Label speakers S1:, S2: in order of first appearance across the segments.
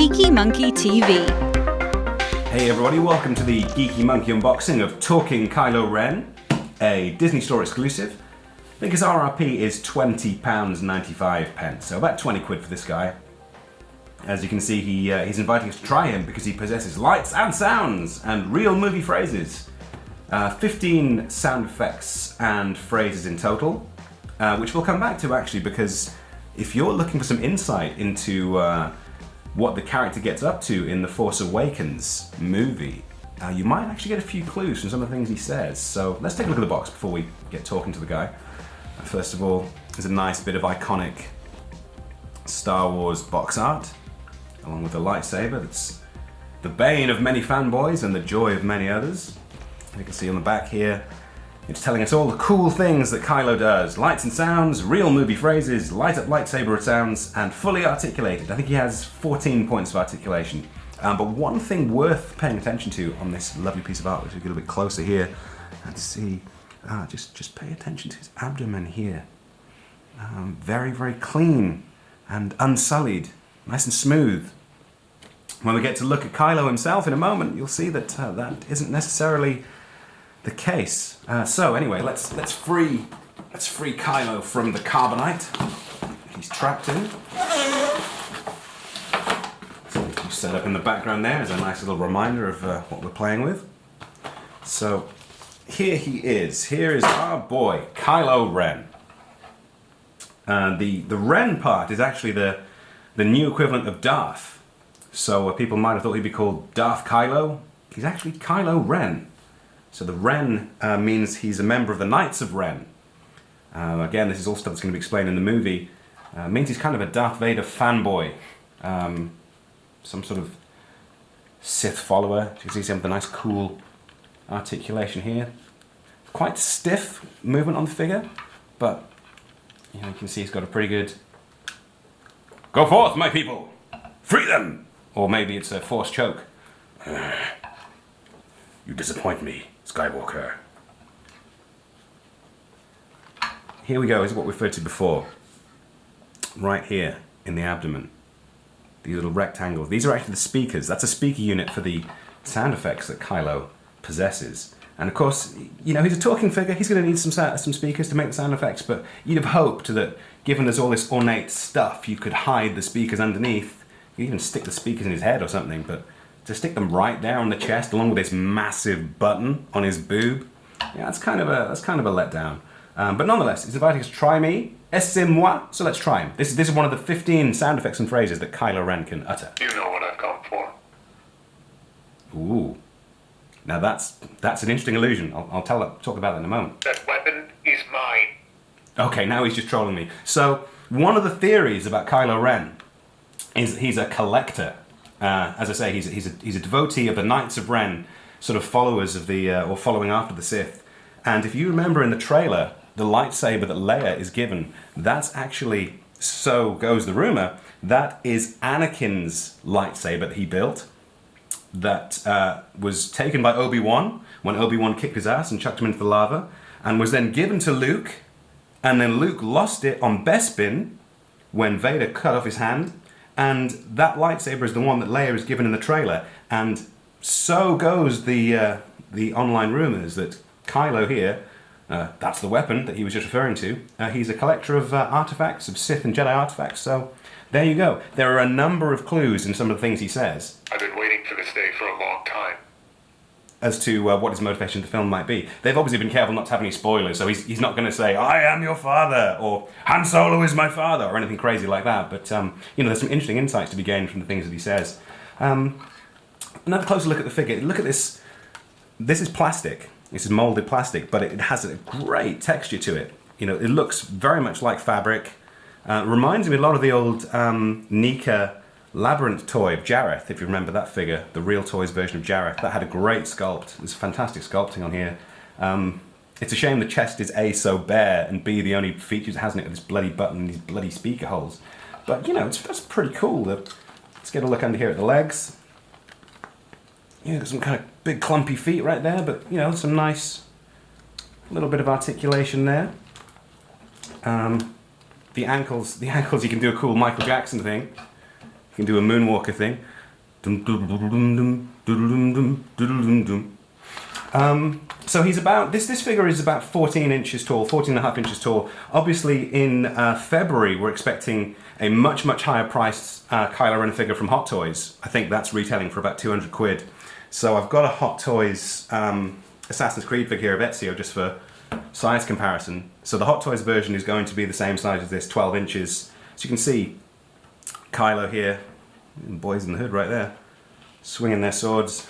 S1: Geeky Monkey TV.
S2: Hey everybody, welcome to the Geeky Monkey unboxing of Talking Kylo Ren, a Disney Store exclusive. I think his RRP is £20.95, so about 20 quid for this guy. As you can see, he's inviting us to try him because he possesses lights and sounds and real movie phrases. 15 sound effects and phrases in total, which we'll come back to actually, because if you're looking for some insight into what the character gets up to in the Force Awakens movie, you might actually get a few clues from some of the things he says. So let's take a look at the box before we get talking to the guy. First of all, there's a nice bit of iconic Star Wars box art, along with a lightsaber that's the bane of many fanboys and the joy of many others. You can see on the back here, it's telling us all the cool things that Kylo does. Lights and sounds, real movie phrases, light up lightsaber sounds, and fully articulated. I think he has 14 points of articulation. But one thing worth paying attention to on this lovely piece of art, which we get a bit closer here and see, just pay attention to his abdomen here. Very, very clean and unsullied, nice and smooth. When we get to look at Kylo himself in a moment, you'll see that that isn't necessarily the case. So anyway, let's free Kylo from the carbonite he's trapped in. So you set up in the background there is a nice little reminder of what we're playing with. So here he is. Here is our boy Kylo Ren. The Ren part is actually the new equivalent of Darth. So people might have thought he'd be called Darth Kylo. He's actually Kylo Ren. So the Ren means he's a member of the Knights of Ren. Again, this is all stuff that's going to be explained in the movie. Means he's kind of a Darth Vader fanboy. Some sort of Sith follower. You can see some of the nice cool articulation here. Quite stiff movement on the figure, but you can see he's got a pretty good "Go forth, my people! Free them!" Or maybe it's a force choke. You disappoint me, Skywalker. Here we go, is what we referred to before. Right here in the abdomen. These little rectangles. These are actually the speakers. That's a speaker unit for the sound effects that Kylo possesses. And of course, he's a talking figure. He's going to need some speakers to make the sound effects, but you'd have hoped that, given there's all this ornate stuff, you could hide the speakers underneath. You could even stick the speakers in his head or something, but to stick them right there on the chest, along with this massive button on his boob, yeah, that's kind of a letdown. But nonetheless, he's inviting us to try me. C'est moi. So let's try him. This is one of the 15 sound effects and phrases that Kylo Ren can utter.
S3: You know what I've come for.
S2: Ooh. Now that's an interesting illusion. I'll talk about that in a moment.
S3: That weapon is mine.
S2: Okay, now he's just trolling me. So one of the theories about Kylo Ren is that he's a collector. As I say, he's a devotee of the Knights of Ren, sort of followers of or following after the Sith. And if you remember in the trailer, the lightsaber that Leia is given, that's actually, so goes the rumor, that is Anakin's lightsaber that he built, that was taken by Obi-Wan when Obi-Wan kicked his ass and chucked him into the lava, and was then given to Luke, and then Luke lost it on Bespin when Vader cut off his hand. And that lightsaber is the one that Leia is given in the trailer. And so goes the online rumors that Kylo here, that's the weapon that he was just referring to. He's a collector of artifacts, of Sith and Jedi artifacts. So there you go. There are a number of clues in some of the things he says.
S3: I've been waiting for this day for a long time.
S2: As to what his motivation for the film might be. They've obviously been careful not to have any spoilers, so he's not going to say, "I am your father," or "Han Solo is my father," or anything crazy like that. But, there's some interesting insights to be gained from the things that he says. Another closer look at the figure. Look at this. This is plastic. This is molded plastic, but it has a great texture to it. It looks very much like fabric. Reminds me a lot of the old Nika Labyrinth toy of Jareth, if you remember that figure, the Real Toys version of Jareth. That had a great sculpt. There's fantastic sculpting on here. It's a shame the chest is A, so bare, and B, the only features it has in it are this bloody button and these bloody speaker holes. But, that's pretty cool. Let's get a look under here at the legs. Got some kind of big clumpy feet right there, but, some nice little bit of articulation there. The ankles, you can do a cool Michael Jackson thing. You can do a moonwalker thing. So he's about, this figure is about 14 inches tall, 14 and a half inches tall. Obviously in February we're expecting a much higher priced Kylo Ren figure from Hot Toys. I think that's retailing for about 200 quid. So I've got a Hot Toys Assassin's Creed figure of Ezio just for size comparison. So the Hot Toys version is going to be the same size as this, 12 inches. So you can see Kylo here, and Boys in the Hood right there, swinging their swords.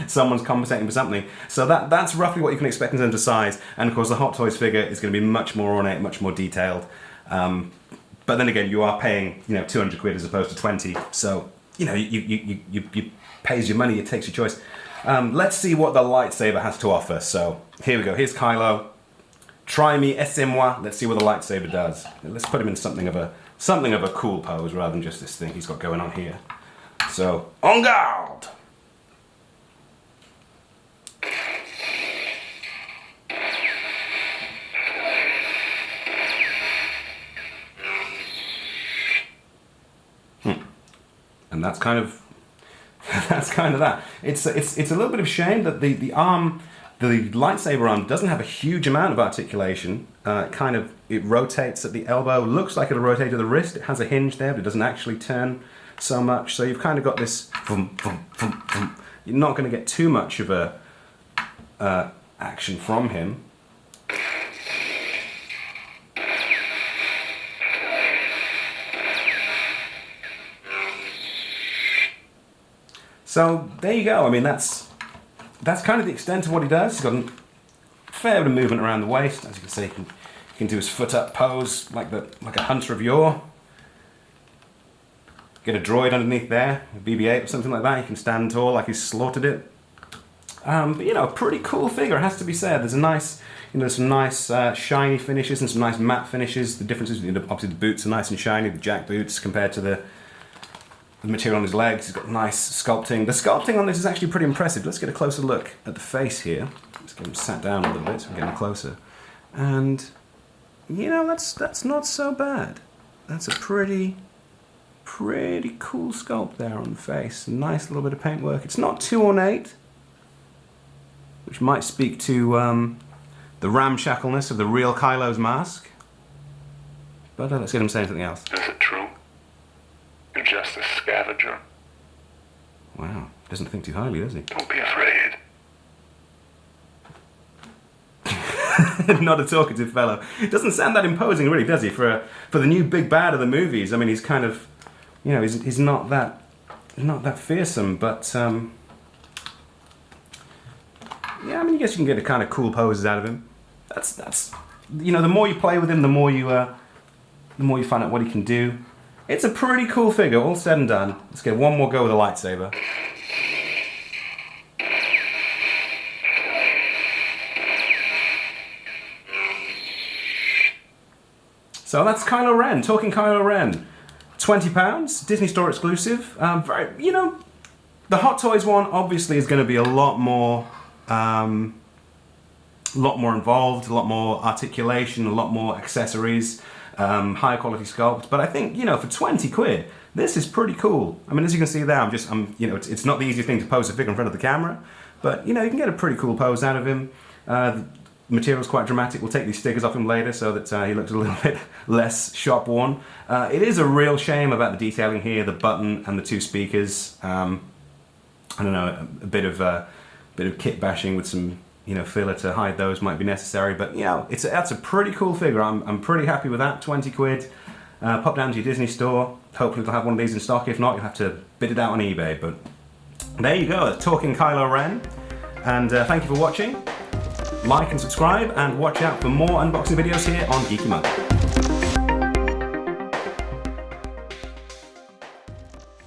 S2: Someone's compensating for something. So that's roughly what you can expect in terms of size. And of course the Hot Toys figure is going to be much more ornate, much more detailed. But then again, you are paying 200 quid as opposed to 20. So you pays your money, it takes your choice. Let's see what the lightsaber has to offer. So here we go. Here's Kylo. Try me, essaie-moi. Let's see what the lightsaber does. Let's put him in something of a cool pose rather than just this thing he's got going on here. So en garde. And that's kind of that. It's a little bit of a shame that the lightsaber arm doesn't have a huge amount of articulation. It rotates at the elbow. Looks like it'll rotate at the wrist. It has a hinge there, but it doesn't actually turn so much. So you've kind of got this. You're not going to get too much of a action from him. So there you go. I mean, that's kind of the extent of what he does. He's got a fair bit of movement around the waist. As you can see, he can do his foot up pose like a hunter of yore. Get a droid underneath there, a BB-8 or something like that. He can stand tall like he's slaughtered it. But a pretty cool figure, it has to be said. There's a nice, some nice shiny finishes and some nice matte finishes. The difference is, obviously the boots are nice and shiny, the jack boots compared to the material on his legs. He's got nice sculpting. The sculpting on this is actually pretty impressive. Let's get a closer look at the face here. Let's get him sat down a little bit so we get him closer. And, that's not so bad. That's a pretty cool sculpt there on the face. A nice little bit of paintwork. It's not too ornate, which might speak to the ramshackleness of the real Kylo's mask. But let's get him saying something else.
S3: Is it true? You're just a scavenger.
S2: Wow, doesn't think too highly, does he?
S3: Don't be afraid.
S2: Not a talkative fellow. Doesn't sound that imposing, really, does he? For the new big bad of the movies. I mean, he's kind of, he's not that fearsome. But yeah, I mean, I guess you can get a kind of cool poses out of him. That's the more you play with him, the more you find out what he can do. It's a pretty cool figure, all said and done. Let's get one more go with a lightsaber. So that's Kylo Ren, talking Kylo Ren. £20, Disney Store exclusive. The Hot Toys one obviously is going to be a lot more involved, a lot more articulation, a lot more accessories. High quality sculpt, but I think for 20 quid, this is pretty cool. I mean, as you can see there, it's not the easiest thing to pose a figure in front of the camera, but you can get a pretty cool pose out of him. The material's quite dramatic. We'll take these stickers off him later so that he looks a little bit less shop worn. It is a real shame about the detailing here, the button and the two speakers. I don't know, a bit of kit bashing with some filler to hide those might be necessary, but that's a pretty cool figure. I'm pretty happy with that. 20 quid. Pop down to your Disney store. Hopefully they'll have one of these in stock. If not, you'll have to bid it out on eBay. But there you go, talking Kylo Ren. And thank you for watching. Like and subscribe, and watch out for more unboxing videos here on Geeky Monkeys.